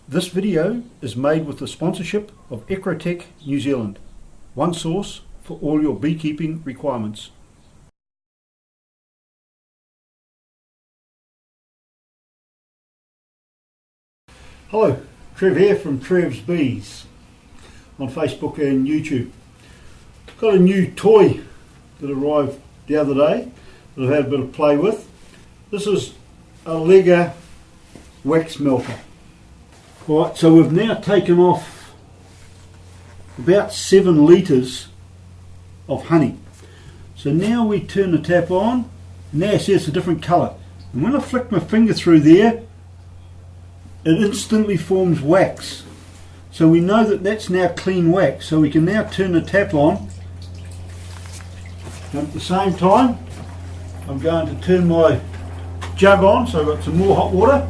This video is made with the sponsorship of Ecrotech New Zealand, one source for all your beekeeping requirements. Hello, Trev here from Trevs Bees on Facebook and YouTube. Got a new toy that arrived the other day that I've had a bit of play with. This is a lega wax melter. Right, so we've now taken off about 7 litres of honey. So now we turn the tap on, and now you see it's a different colour. And when I flick my finger through there, it instantly forms wax. So we know that that's now clean wax. So we can now turn the tap on. And at the same time, I'm going to turn my jug on, so I've got some more hot water.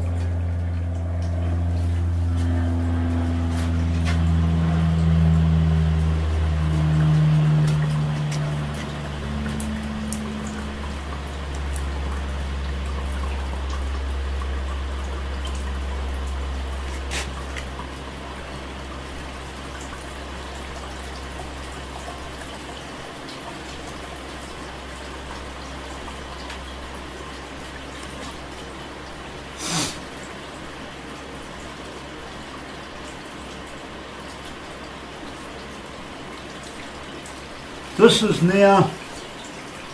This is now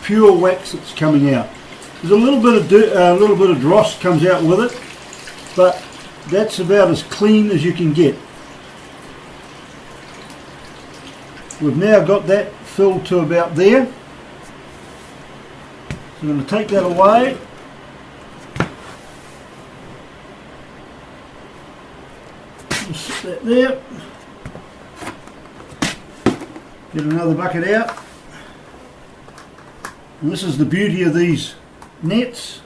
pure wax that's coming out. There's a little bit of dross comes out with it, but that's about as clean as you can get. We've now got that filled to about there. So I'm going to take that away. Just sit that there. Get another bucket out. And this is the beauty of these nets.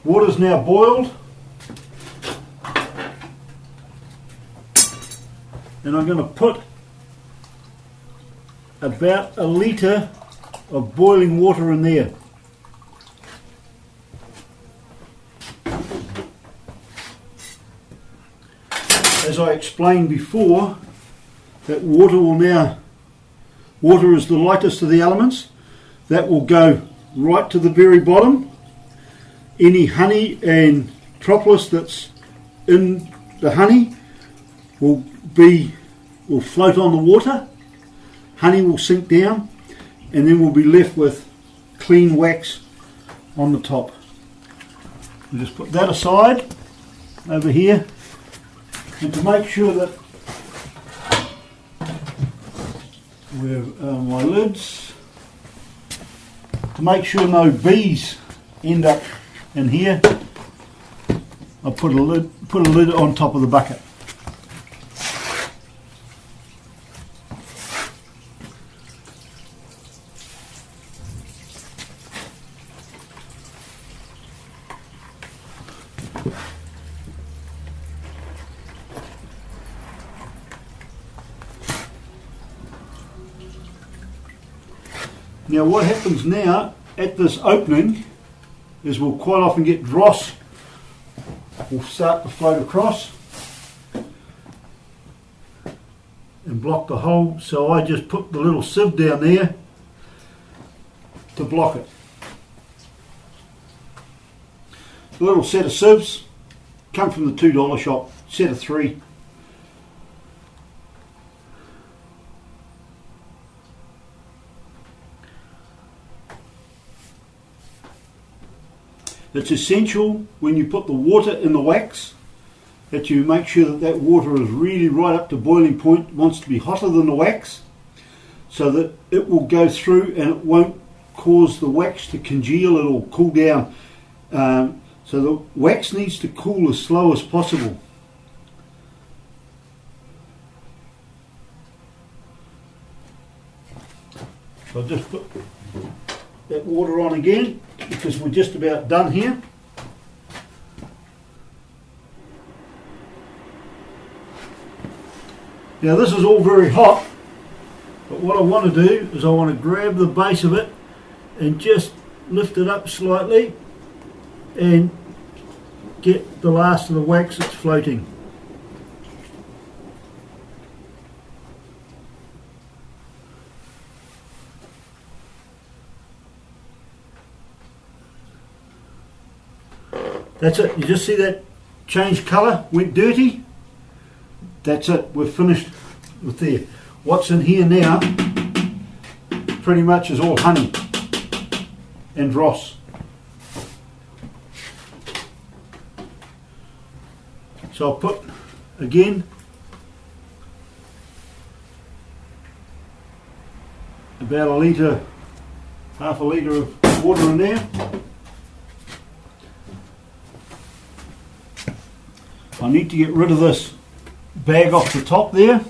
Water's now boiled. And I'm going to put about 1 litre of boiling water in there. As I explained before, that water is the lightest of the elements. That will go right to the very bottom. Any honey and propolis that's in the honey will float on the water. Honey will sink down, and then we'll be left with clean wax on the top. We'll just put that aside over here, and to make sure that my lids, to make sure no bees end up in here, I'll put a lid on top of the bucket. Now what happens now at this opening is we'll quite often get dross will start to float across and block the hole, so I just put the little sieve down there to block it. A little set of sieves come from the $2 shop, set of 3. It's essential when you put the water in the wax that you make sure that that water is really right up to boiling point. It wants to be hotter than the wax so that it will go through and it won't cause the wax to congeal. It will cool down. So the wax needs to cool as slow as possible. So I'll just put that water on again because we're just about done here. Now this is all very hot, but what I want to do is I want to grab the base of it and just lift it up slightly and get the last of the wax that's floating. That's it. You just see that change colour, went dirty. That's it. We're finished with there. What's in here now pretty much is all honey and dross. So I'll put again about a litre, half a litre of water in there. I need to get rid of this bag off the top there.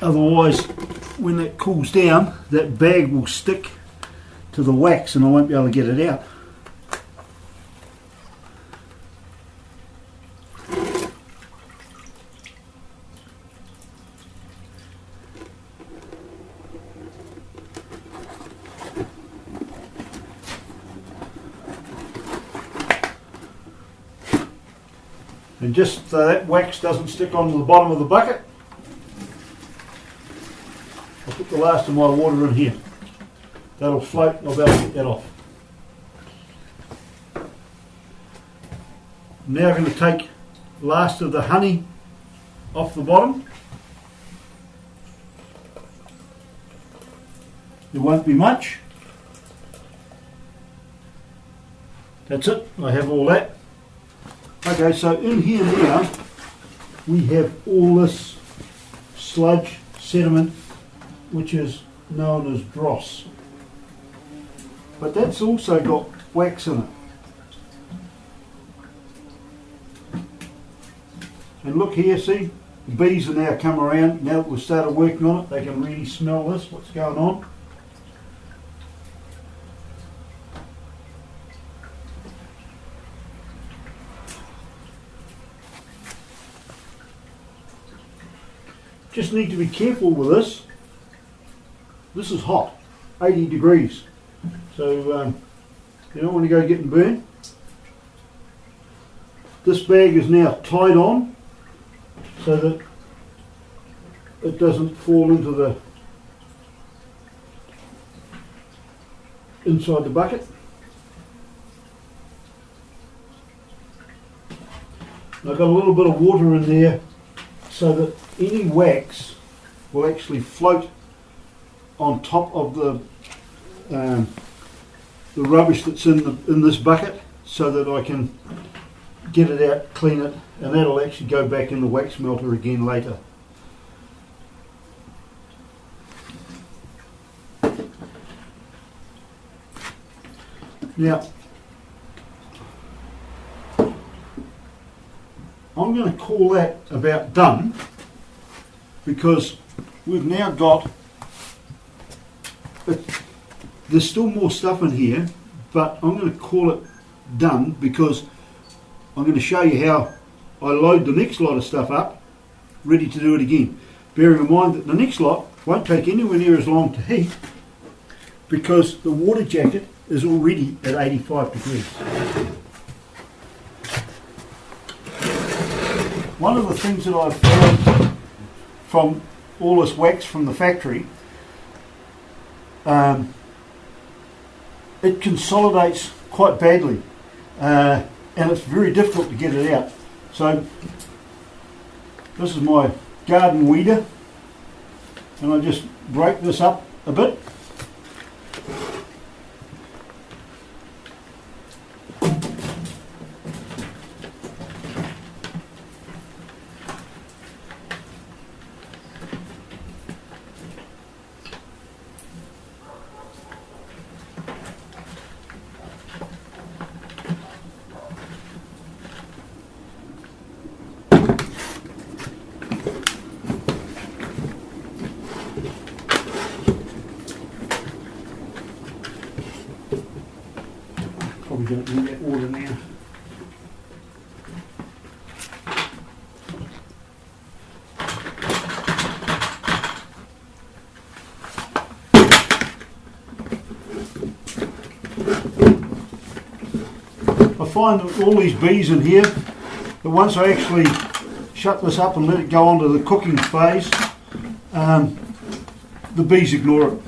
Otherwise, when that cools down, that bag will stick to the wax and I won't be able to get it out. And just so that wax doesn't stick onto the bottom of the bucket, I'll put the last of my water in here. That'll float and I'll be able to get that off. I'm now going to take the last of the honey off the bottom. There won't be much. That's it, I have all that. Okay, so in here now we have all this sludge, sediment, which is known as dross. But that's also got wax in it. And look here, see, the bees have now come around. Now that we've started working on it, they can really smell this, what's going on. Just need to be careful with this. This is hot, 80 degrees. So you don't want to go getting burned. This bag is now tied on so that it doesn't fall into the inside the bucket. I've got a little bit of water in there so that any wax will actually float on top of the rubbish that's in this bucket, so that I can get it out, clean it, and that'll actually go back in the wax melter again later. Now, I'm going to call that about done, because we've now got, there's still more stuff in here, but I'm going to call it done because I'm going to show you how I load the next lot of stuff up, ready to do it again. Bearing in mind that the next lot won't take anywhere near as long to heat because the water jacket is already at 85 degrees. One of the things that I've found from all this wax from the factory, it consolidates quite badly and it's very difficult to get it out. So this is my garden weeder and I just break this up a bit. Probably don't need that water now. find that all these bees in here, that once I actually shut this up and let it go on to the cooking phase, the bees ignore it.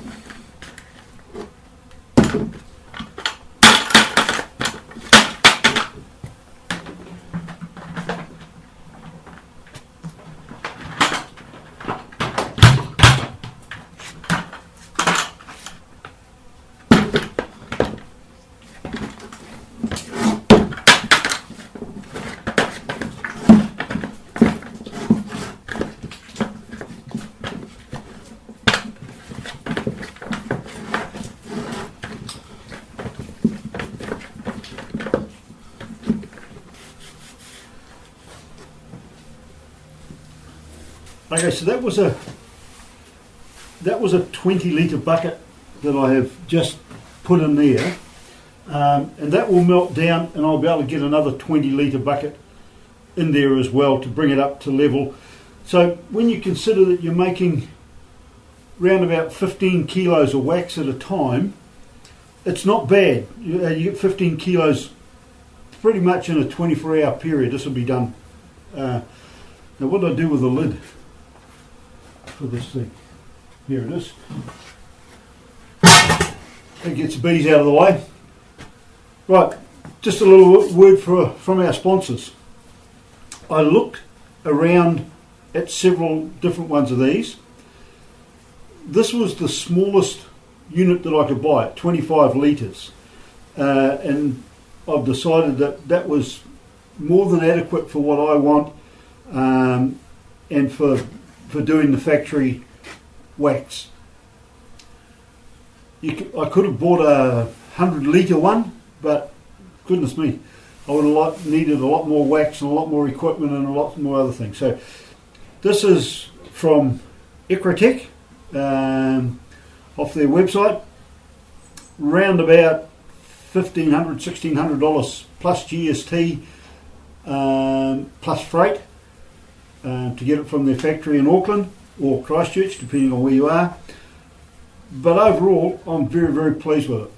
Okay, so that was a 20 litre bucket that I have just put in there, and that will melt down, and I'll be able to get another 20 litre bucket in there as well to bring it up to level. So when you consider that you're making round about 15 kilos of wax at a time, it's not bad. You get 15 kilos pretty much in a 24-hour period. This will be done. Now what do I do with the lid for this thing? Here it is. That gets the bees out of the way. Right, just a little word from our sponsors. I looked around at several different ones of these. This was the smallest unit that I could buy at 25 litres, and I've decided that that was more than adequate for what I want, and for doing the factory wax. I could have bought a 100 litre one, but goodness me, I would have needed a lot more wax and a lot more equipment and a lot more other things. So this is from Ecratech, off their website, round about $1,500, $1,600 plus GST, plus freight, to get it from their factory in Auckland or Christchurch, depending on where you are. But overall, I'm very, very pleased with it.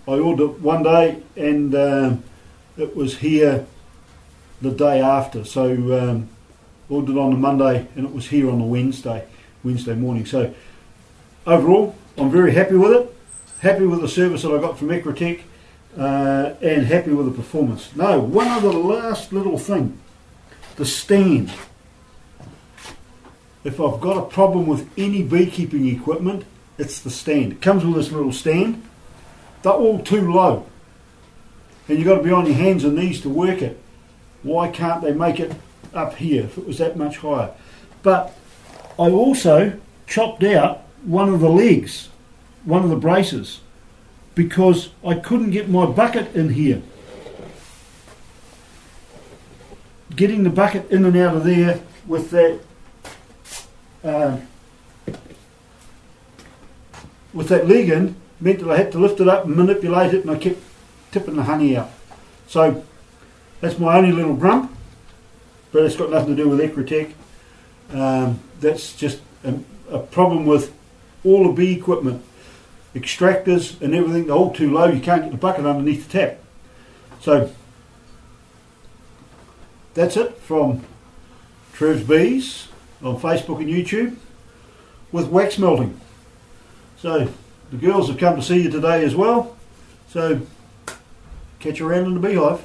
I ordered it one day, and it was here the day after. So ordered on the Monday, and it was here on the Wednesday morning. So overall, I'm very happy with it. Happy with the service that I got from Ecratech, and happy with the performance. No, one other last little thing. The stand. If I've got a problem with any beekeeping equipment, it's the stand. It comes with this little stand. They're all too low, and you've got to be on your hands and knees to work it. Why can't they make it up here if it was that much higher? But I also chopped out one of the legs, one of the braces, because I couldn't get my bucket in here. Getting the bucket in and out of there with that leg in meant that I had to lift it up and manipulate it, and I kept tipping the honey out. So that's my only little grump, but it's got nothing to do with Ecratech. That's just a problem with all the bee equipment, extractors and everything. They're all too low. You can't get the bucket underneath the tap. So that's it from Trevs Bees on Facebook and YouTube with wax melting. So the girls have come to see you today as well. So catch you around in the beehive.